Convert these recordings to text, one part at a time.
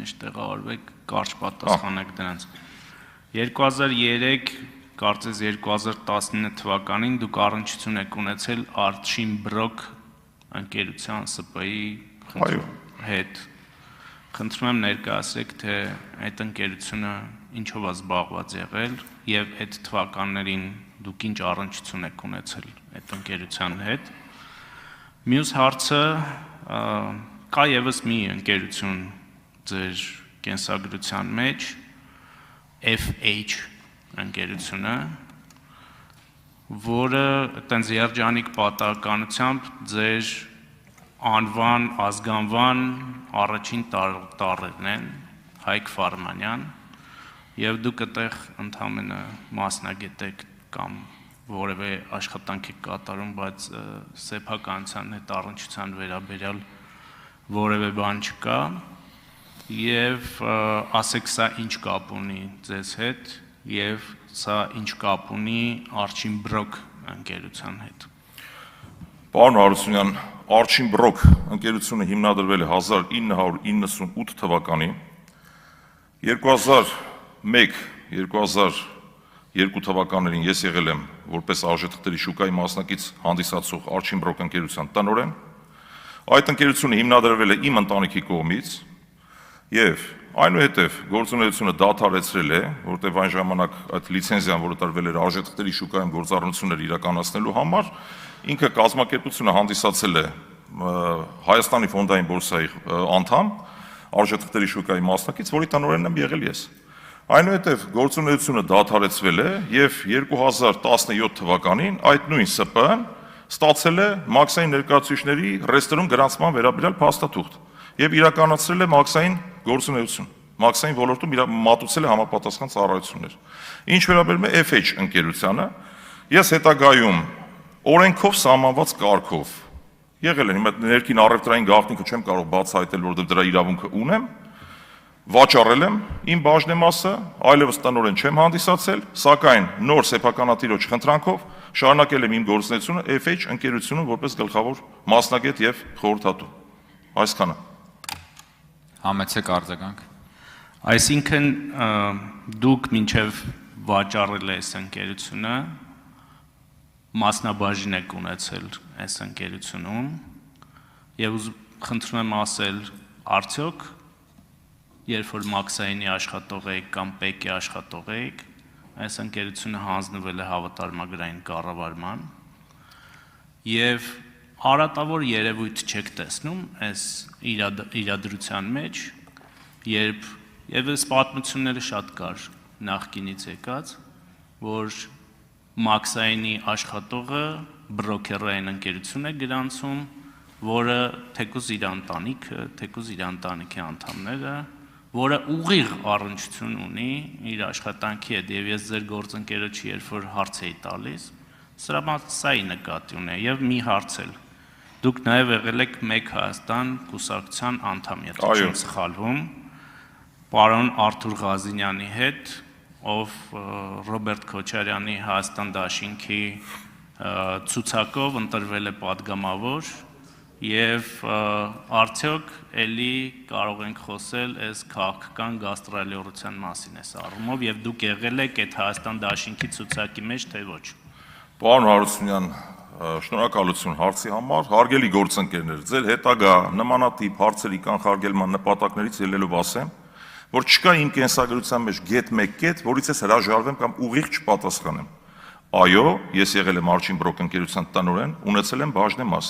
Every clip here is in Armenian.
մեջ տեղավորվեք, կարճ պատասխանեք դրանց։ 2003, կարծես 2019 թվականին դուք առնչություն եք ունեցել Archim Brock ընկերության ՍՊ-ի հետ։ Խնդրում եմ ներկայացրեք, թե այդ ընկերությունը ինչով է զբաղված եղել եւ այդ թվականներին դուք ինչ առնչություն եք ունեցել այդ ընկերության հետ։ Մյուս հարցը, կա եւս մի ընկերություն ձեր կենսագրության մեջ, FH ընկերությունը, որը այտենց երջանիկ պատահականությամբ ձեր անվան, ազգանվան առաջին տառերն են, Հայկ Ֆարմանյան, եւ դուք այդտեղ ընդհանրապես մասնագետ եք կամ որևէ աշխատանք եք կատարում, բայց սեփականության հետ առնչության վերաբերյալ որևէ բան չկա, եւ ասեք սա ինչ կապ ունի ձեզ հետ, եւ սա ինչ կապ ունի Archim Brock ընկերության հետ։ Պարոն Հարությունյան, Archim Brock ընկերությունը հիմնադրվել է 1998 թվականին, 2001-2002 թվականներին ես եղել եմ որպես արժեթղթերի շուկայի մասնակից հանդիսացող Archim Brock ընկերության տնօրեն։ Այդ ընկերությունը հիմնադրվել է իմ ընտանիքի կողմից եւ այնուհետև գործունեությունը դադարեցրել է, որտեղ այն ժամանակ այդ լիցենզիան, որը տրվել էր արժեթղթերի շուկայում գործառնություններ իրականացնելու համար, ինքը կազմակերպությունը հանդիսացել է Հայաստանի ֆոնդային բորսայի անդամ, արժեթղթերի շուկայի մասնակից, որի տնօրենն եմ եղել ես։ Այնուհետև գործունեությունը դադարեցվել է եւ 2017 թվականին այդ նույն ՍՊ-ն ստացել է մաքսային ներկայացուցիչների ռեստորան գրանցման վերաբերյալ փաստաթուղթ եւ իրականացրել է մաքսային գործունեություն։ Մաքսային ոլորտում մատուցել է համապատասխան ծառայություններ։ Ինչ վերաբերում է FH ընկերությանը, ես հետագայում օրենքով սահմանված կարգով եղել եմ, այդ ներքին առևտրային գաղտնիքը չեմ կարող բացահայտել, որովհետեւ դրա իրավունքը ունեմ, վաճառել եմ իմ բաժնեմասը, այլևս տնօրեն չեմ հանդիսացել, սակայն նոր սեփականատիրոջ խնդրանքով շարունակել եմ իմ գործունեությունը FH ընկերությունում որպես գլխավոր մասնագետ եւ խորհրդատու։ Այսքանը։ Համեցեք արձագանք։ Այսինքն դուք մինչև վաճառել այս ընկերությունը մասնաբաժին եք ունեցել այս ընկերությունում եւ խնդրում եմ ասել, արդյոք երբ որ մաքսայինի աշխատող եք կամ ՊԵԿ-ի աշխատող եք, այս ընկերությունը հանձնվել է հավատարմագրային կառավարման եւ արատավոր երևույթ չեք տեսնում այս իրադրության մեջ, երբ եւս պատմությունները շատ կար նախկինից եկած, որ մաքսայինի աշխատողը բրոքերային ընկերություն է գրանցում, որը թեկուզ իր ընտանիքը, թեկուզ իր ընտանիքի անդամները, որը ուղիղ առնչություն ունի իր աշխատանքի հետ, եւ ես ձեր գործընկերոջի երբ որ հարց էի տալիս, սրամասայի նկատի ունեի եւ մի հարց էլ։ Դուք նաեւ եղել եք Մեկ Հայաստան կուսակցության անդամ, եթե չեմ սխալվում, պարոն Արթուր Ղազինյանի հետ, ով Ռոբերտ Քոչարյանի Հայաստան դաշինքի ցուցակով ընտրվել է падգամավոր եւ արդյոք էլի կարող ենք խոսել այս քաղաքական գաստրոլյորության մասին այս առումով եւ դուք եղել եք այդ Հայաստան դաշինքի ցուցակի մեջ թե ոչ։ Պարոն Հարությունյան, շնորհակալություն հարցի համար, հարգելի գործընկերներ, ձեր հետագա նմանատիպ հարցերի կանխարգելման նպատակներից ելնելով ասեմ, որ չկա իմ կենսագրության մեջ գետ մեկ կետ, որից ես հրաժարվեմ կամ ուղիղ չպատասխանեմ։ Այո, ես եղել եմ Archim Brock ընկերության տնօրեն, ունեցել եմ բաժնեմաս։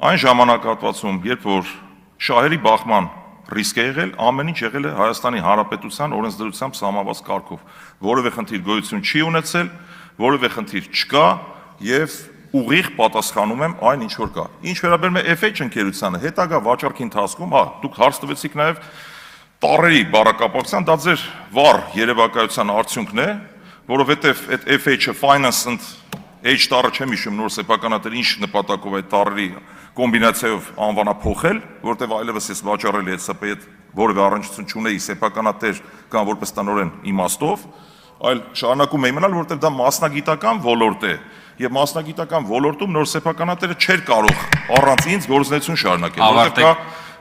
Այն ժամանակահատվածում, երբ որ շահերի բախման ռիսկ է եղել, ամեն ինչ եղել է Հայաստանի Հանրապետության օրենսդրությամբ սահմանված կարգով։ Որևէ խնդիր գոյություն չի ունեցել, որևէ խնդիր չկա եւ ուղիղ պատասխանում եմ այն ինչ որ կա։ Ինչ վերաբերում է FH ընկերությանը, հետագա վաճառքի ընթացքում, դուք հարց տվեցիք նաեւ տառերի բառակապակցության, դա ձեր վառ երևակայության արդյունքն է, որովհետև այդ FH-ը finance and H տառը չեմ հիշում նոր սեփականատեր ինչ նպատակով այդ տառերի կոմբինացիայով անվանափոխել, որտեղ այլևս ես վաճառել եմ ՍՊ-ի հետ որևէ առնչություն չունեի սեփականատեր կամ որպես տնօրեն իմաստով, այլ շարունակում էի մնալ, որտեղ դա մասնագիտական ոլորտ է, եւ մասնագիտական ոլորտում նոր սեփականատերը չէր կարող առանց ինձ գործունեություն շարունակել, որտեղ կա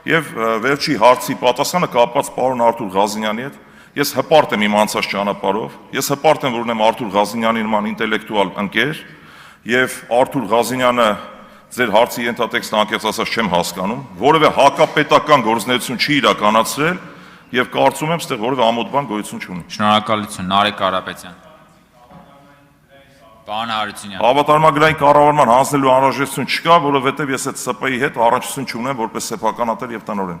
Եվ վերջի հարցի պատասխանը կապված պարոն Արթուր Ղազինյանի հետ։ Ես հպարտ եմ իմ անցած ճանապարհով, ես հպարտ եմ, որ ունեմ Արթուր Ղազինյանի նման ինտելեկտուալ ընկեր, եւ Արթուր Ղազինյանը ձեր հարցի ենթատեքստը անկեղծ ասած չեմ հասկանում, որևէ հակապետական գործունեություն չի իրականացրել եւ կարծում եմ, այստեղ որևէ ամոթ բան գոյություն չունի։ Շնորհակալություն, Նարեկ Կարապետյան։ Պարոն Հարությունյան։ Հավատարմագրային կառավարման հանձնելու անհրաժեշտություն չկա, որովհետեւ ես այդ ՍՊ-ի հետ առնչություն չունեմ որպես սեփականատեր եւ տնօրեն։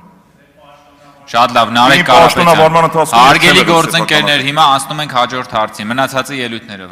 Շատ լավ, Նարեկ Կարապետյան։ Հարգելի գործընկերներ, հիմա անցնում ենք հաջորդ հարցի, մնացածը ելույթներով։